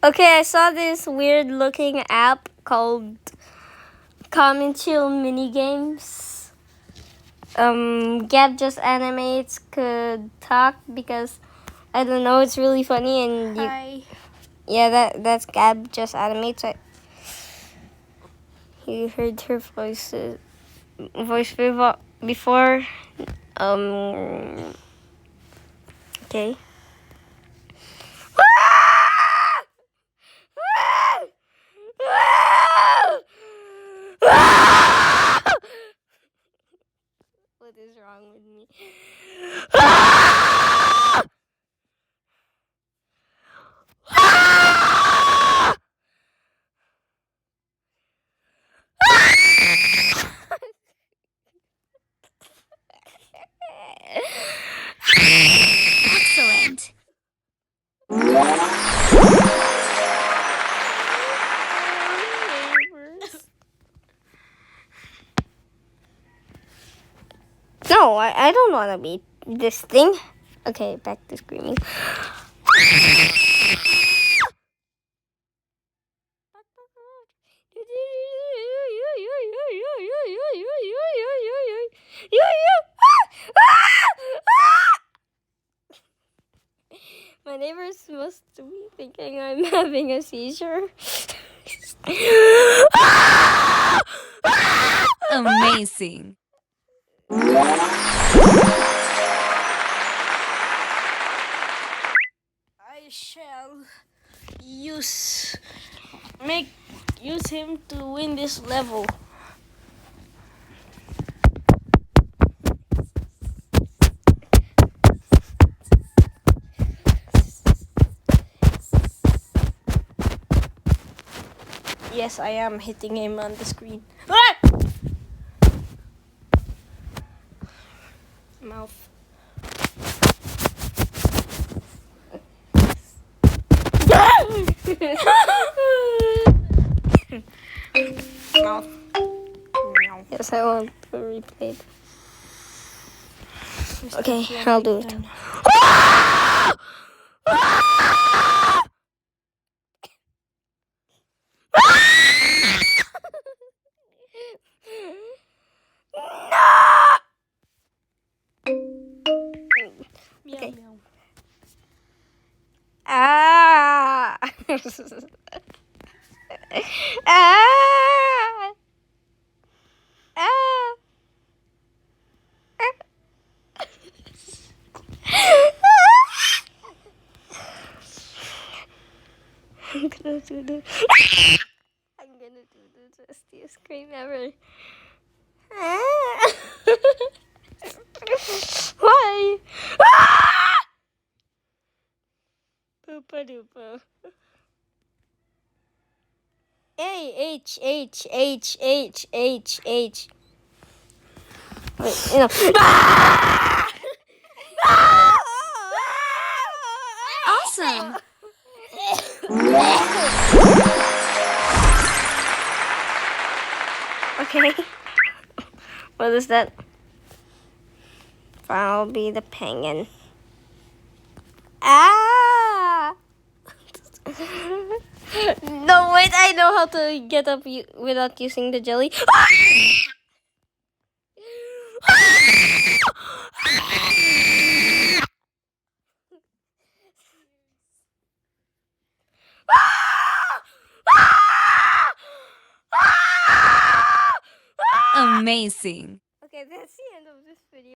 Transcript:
Okay, I saw this weird looking app called Calm and Chill Mini Games. Gab just animates could talk because I don't know, it's really funny and you, Hi. yeah, that's Gab just animates. You heard her voice before. Okay. What is wrong with me? Excellent. No, I don't want to be this thing. Okay, back to screaming. My neighbors must be thinking I'm having a seizure. Amazing. I shall use him to win this level. Yes, I am hitting him on the screen. Ah! Mouth. Mouth. Yes, I want to replay it. Okay, I'll do it. Meow, Okay. meow. Ah! Ah! Ah! I'm gonna do the twistiest scream ever. Why? Poopa doopa. H. Wait, Awesome. Okay. What is that? I'll be the penguin. Ah! No, wait, I know how to get up without using the jelly. Amazing.